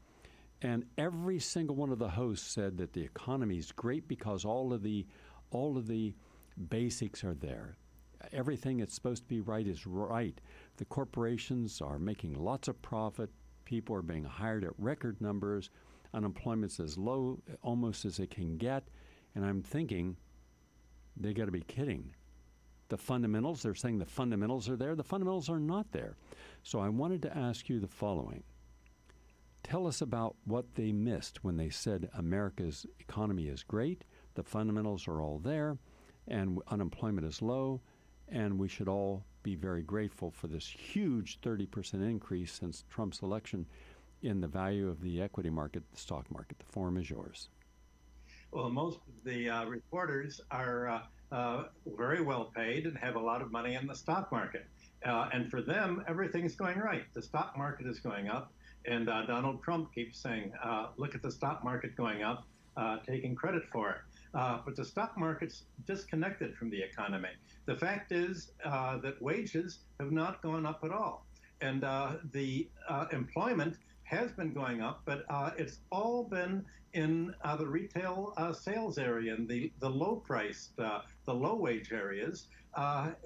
And every single one of the hosts said that the economy is great because all of the basics are there. Everything that's supposed to be right is right. The corporations are making lots of profit. People are being hired at record numbers. Unemployment's as low almost as it can get. And I'm thinking, they got to be kidding. The fundamentals, they're saying the fundamentals are there. The fundamentals are not there. So I wanted to ask you the following. Tell us about what they missed when they said America's economy is great, the fundamentals are all there, and unemployment is low, and we should all be very grateful for this huge 30% increase since Trump's election in the value of the equity market, the stock market. The forum is yours. Well, most of the reporters are very well paid and have a lot of money in the stock market. And for them, everything's going right. The stock market is going up. And Donald Trump keeps saying, look at the stock market going up, taking credit for it. But the stock market's disconnected from the economy. The fact is that wages have not gone up at all. And the employment has been going up, but it's all been in the retail sales area and the low-priced, the low-wage areas.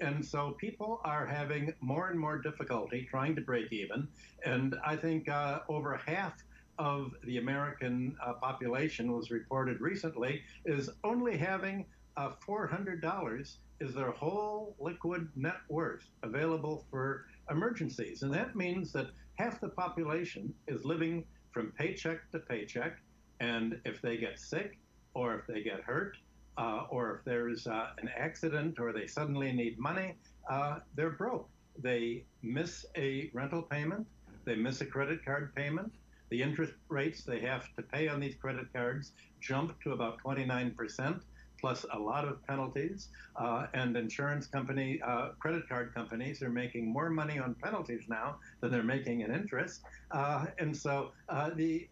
And so people are having more and more difficulty trying to break even. And I think over half of the American population was reported recently is only having $400 is their whole liquid net worth available for emergencies. And that means that half the population is living from paycheck to paycheck. And if they get sick or if they get hurt, or if there's an accident or they suddenly need money, they're broke. They miss a rental payment. They miss a credit card payment. The interest rates they have to pay on these credit cards jump to about 29%, plus a lot of penalties. And insurance company, credit card companies are making more money on penalties now than they're making in interest. And so the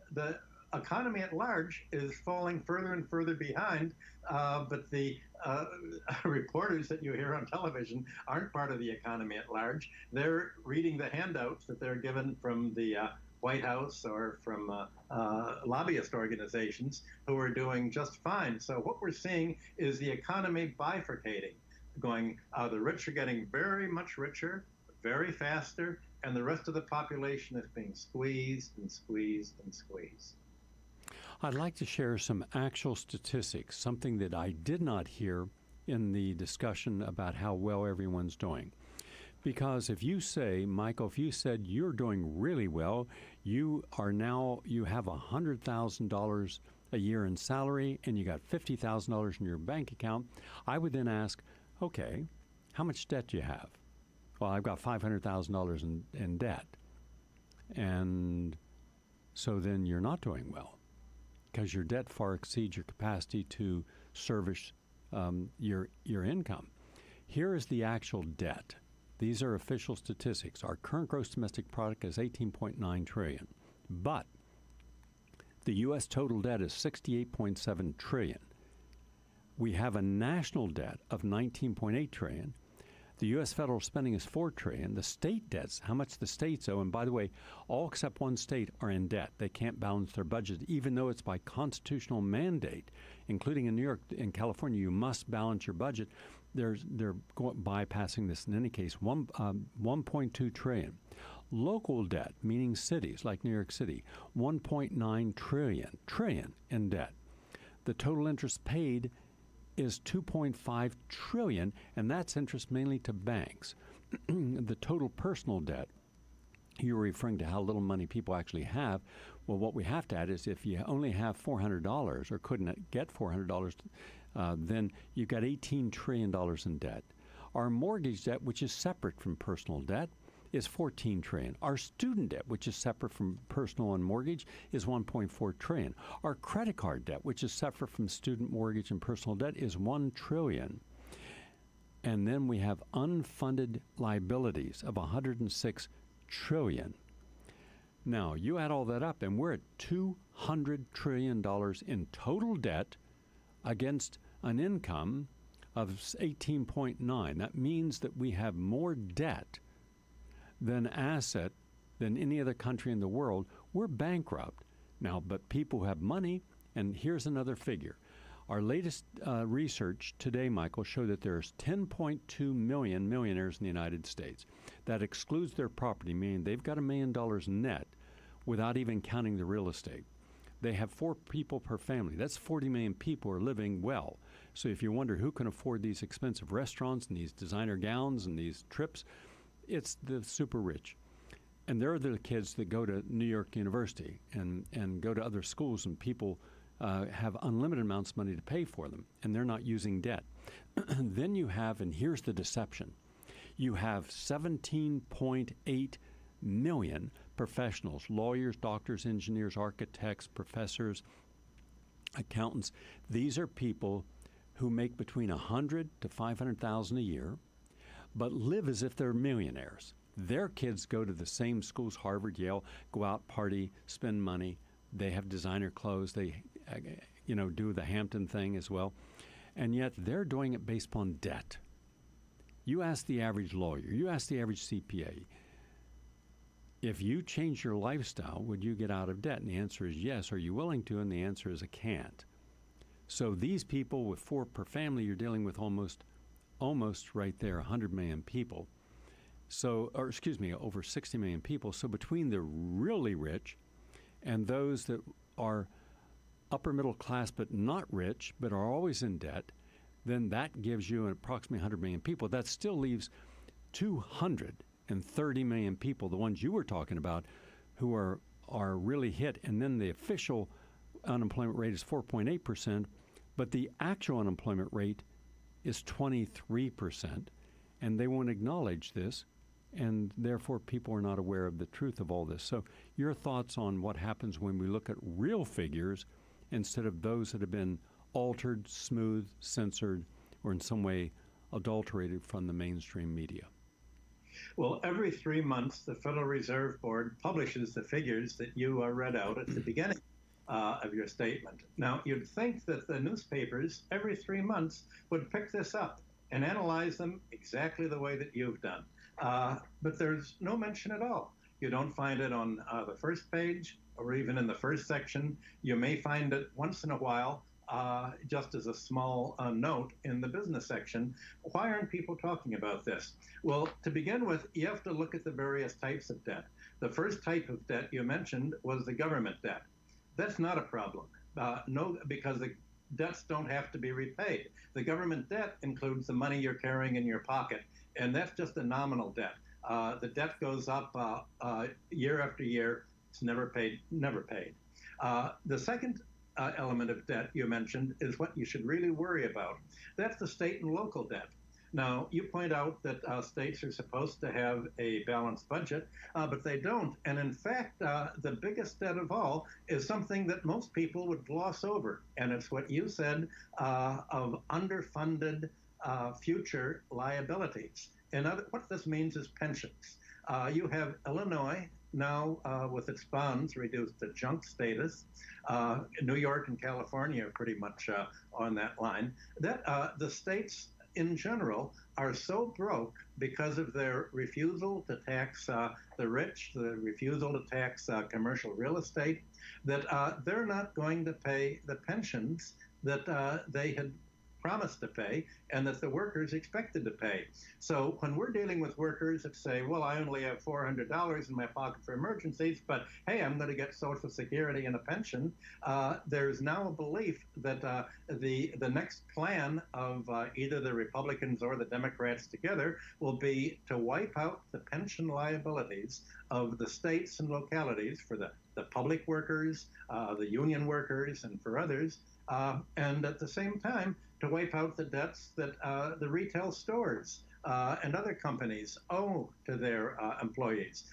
economy at large is falling further and further behind, but the reporters that you hear on television aren't part of the economy at large. They're reading the handouts that they're given from the White House or from lobbyist organizations who are doing just fine. So what we're seeing is the economy bifurcating, going, the rich are getting very much richer, very faster, and the rest of the population is being squeezed and squeezed and squeezed. I'd like to share some actual statistics, something that I did not hear in the discussion about how well everyone's doing. Because if you say, Michael, if you said you're doing really well, you have $100,000 a year in salary and you got $50,000 in your bank account, I would then ask, okay, how much debt do you have? Well, I've got $500,000 in debt. And so then you're not doing well, because your debt far exceeds your capacity to service your income. Here is the actual debt. These are official statistics. Our current gross domestic product is $18.9 trillion, but the U.S. total debt is $68.7 trillion. We have a national debt of $19.8 trillion. The U.S. federal spending is $4 trillion. The state debts, how much the states owe, and by the way, all except one state are in debt. They can't balance their budget, even though it's by constitutional mandate, including in New York and California, you must balance your budget. They're bypassing this in any case. 1.2 trillion. Local debt, meaning cities like New York City, 1.9 trillion in debt. The total interest paid is 2.5 trillion, and that's interest mainly to banks. The total personal debt, you're referring to how little money people actually have. Well, what we have to add is if you only have $400 or couldn't get $400, then you've got $18 trillion in debt. Our mortgage debt, which is separate from personal debt, is 14 trillion. Our student debt, which is separate from personal and mortgage, is 1.4 trillion. Our credit card debt, which is separate from student mortgage and personal debt, is 1 trillion. And then we have unfunded liabilities of 106 trillion. Now, you add all that up, and we're at $200 trillion in total debt against an income of 18.9. That means that we have more debt than asset than any other country in the world. We're bankrupt. Now, but people who have money, and here's another figure. Our latest research today, Michael, showed that there's 10.2 million millionaires in the United States. That excludes their property, meaning they've got $1 million net without even counting the real estate. They have 4 people per family. That's 40 million people who are living well. So if you wonder who can afford these expensive restaurants and these designer gowns and these trips, it's the super rich. And they're the kids that go to New York University and go to other schools, and people have unlimited amounts of money to pay for them, and they're not using debt. Then you have, and here's the deception, you have 17.8 million professionals, lawyers, doctors, engineers, architects, professors, accountants. These are people who make between $100,000 to $500,000 a year, but live as if they're millionaires. Their kids go to the same schools, Harvard, Yale, go out, party, spend money. They have designer clothes. They, do the Hampton thing as well. And yet they're doing it based upon debt. You ask the average lawyer, you ask the average CPA, if you change your lifestyle, would you get out of debt? And the answer is yes. Are you willing to? And the answer is I can't. So these people with 4 per family, you're dealing with almost right there, 100 million people. So, over 60 million people. So between the really rich and those that are upper middle class but not rich but are always in debt, then that gives you approximately 100 million people. That still leaves 230 million people, the ones you were talking about, who are really hit. And then the official unemployment rate is 4.8%, but the actual unemployment rate is 23%, and they won't acknowledge this, and therefore people are not aware of the truth of all this. So your thoughts on what happens when we look at real figures instead of those that have been altered, smoothed, censored, or in some way adulterated from the mainstream media? Well, every 3 months, the Federal Reserve Board publishes the figures that you read out at the beginning of your statement. Now, you'd think that the newspapers every 3 months would pick this up and analyze them exactly the way that you've done. But there's no mention at all. You don't find it on the first page or even in the first section. You may find it once in a while just as a small note in the business section. Why aren't people talking about this? Well, to begin with, you have to look at the various types of debt. The first type of debt you mentioned was the government debt. That's not a problem. No, because the debts don't have to be repaid. The government debt includes the money you're carrying in your pocket, and that's just a nominal debt. The debt goes up year after year. It's never paid. The second element of debt you mentioned is what you should really worry about. That's the state and local debt. Now, you point out that states are supposed to have a balanced budget, but they don't. And in fact, the biggest debt of all is something that most people would gloss over. And it's what you said of underfunded future liabilities. And what this means is pensions. You have Illinois now with its bonds reduced to junk status. New York and California are pretty much on that line. That the states in general are so broke because of their refusal to tax the rich, the refusal to tax commercial real estate, that they're not going to pay the pensions that they had promised to pay and that the workers expected to pay. So when we're dealing with workers that say, well, I only have $400 in my pocket for emergencies, but hey, I'm going to get Social Security and a pension, there's now a belief that the next plan of either the Republicans or the Democrats together will be to wipe out the pension liabilities of the states and localities for the public workers, the union workers, and for others, and at the same time, to wipe out the debts that the retail stores and other companies owe to their employees.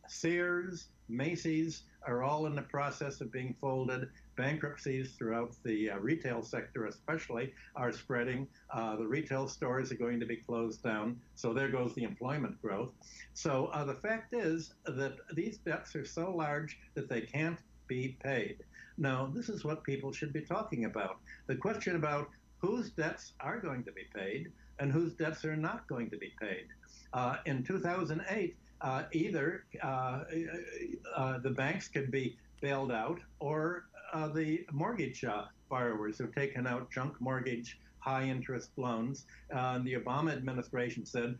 Sears, Macy's are all in the process of being folded. Bankruptcies throughout the retail sector especially are spreading. The retail stores are going to be closed down, so there goes the employment growth. So the fact is that these debts are so large that they can't be paid. Now, this is what people should be talking about. The question about whose debts are going to be paid and whose debts are not going to be paid. In 2008, either the banks could be bailed out or the mortgage borrowers who've taken out junk mortgage, high interest loans. The Obama administration said,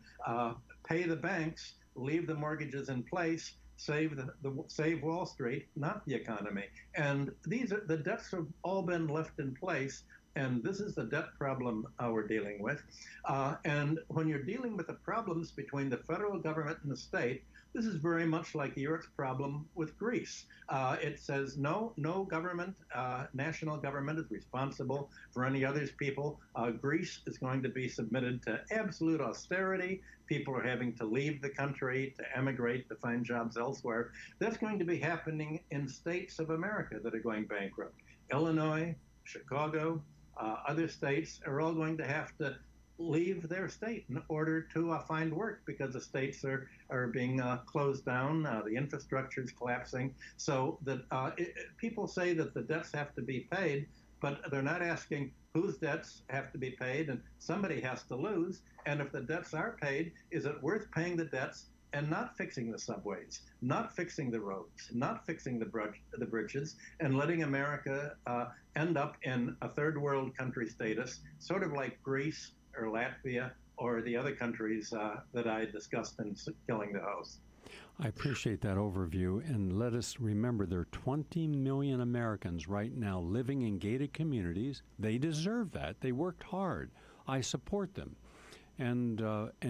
pay the banks, leave the mortgages in place, save Wall Street, not the economy. And the debts have all been left in place. And this is the debt problem we're dealing with. And when you're dealing with the problems between the federal government and the state, this is very much like Europe's problem with Greece. It says no government, national government is responsible for any other people. Greece is going to be submitted to absolute austerity. People are having to leave the country, to emigrate, to find jobs elsewhere. That's going to be happening in states of America that are going bankrupt. Illinois, Chicago, other states are all going to have to leave their state in order to find work because the states are being closed down, the infrastructure is collapsing. So that people say that the debts have to be paid, but they're not asking whose debts have to be paid, and somebody has to lose. And if the debts are paid, is it worth paying the debts and not fixing the subways, not fixing the roads, not fixing the bridges, and letting America end up in a third world country status, sort of like Greece or Latvia or the other countries that I discussed in Killing the Host. I appreciate that overview, and let us remember there are 20 million Americans right now living in gated communities. They deserve that. They worked hard. I support them. And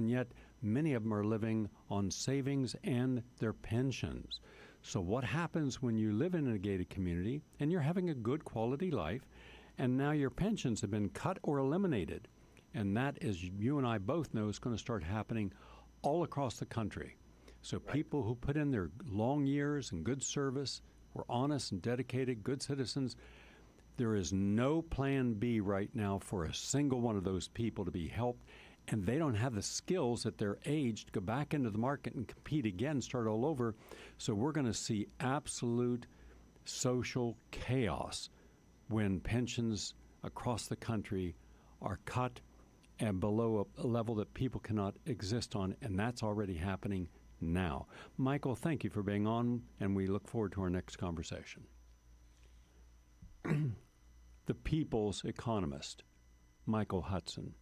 yet many of them are living on savings and their pensions. So what happens when you live in a gated community and you're having a good quality life, and now your pensions have been cut or eliminated? And that, as you and I both know, is going to start happening all across the country. So right. People who put in their long years and good service, were honest and dedicated, good citizens, there is no plan B right now for a single one of those people to be helped. And they don't have the skills at their age to go back into the market and compete again, start all over. So we're going to see absolute social chaos when pensions across the country are cut and below a level that people cannot exist on, and that's already happening now. Michael, thank you for being on, and we look forward to our next conversation. The People's Economist, Michael Hudson.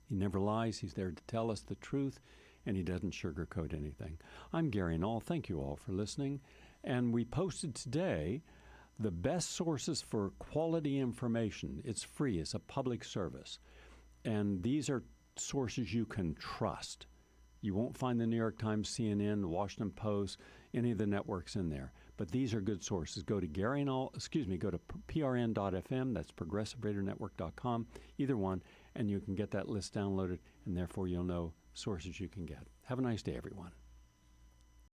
He never lies. He's there to tell us the truth, and he doesn't sugarcoat anything. I'm Gary Null. Thank you all for listening. And we posted today the best sources for quality information. It's free. It's a public service. And these are sources you can trust. You won't find the New York Times, CNN, the Washington Post, any of the networks in there. But these are good sources. Go to go to prn.fm, that's progressiveradionetwork.com, either one, and you can get that list downloaded, and therefore you'll know sources you can get. Have a nice day, everyone.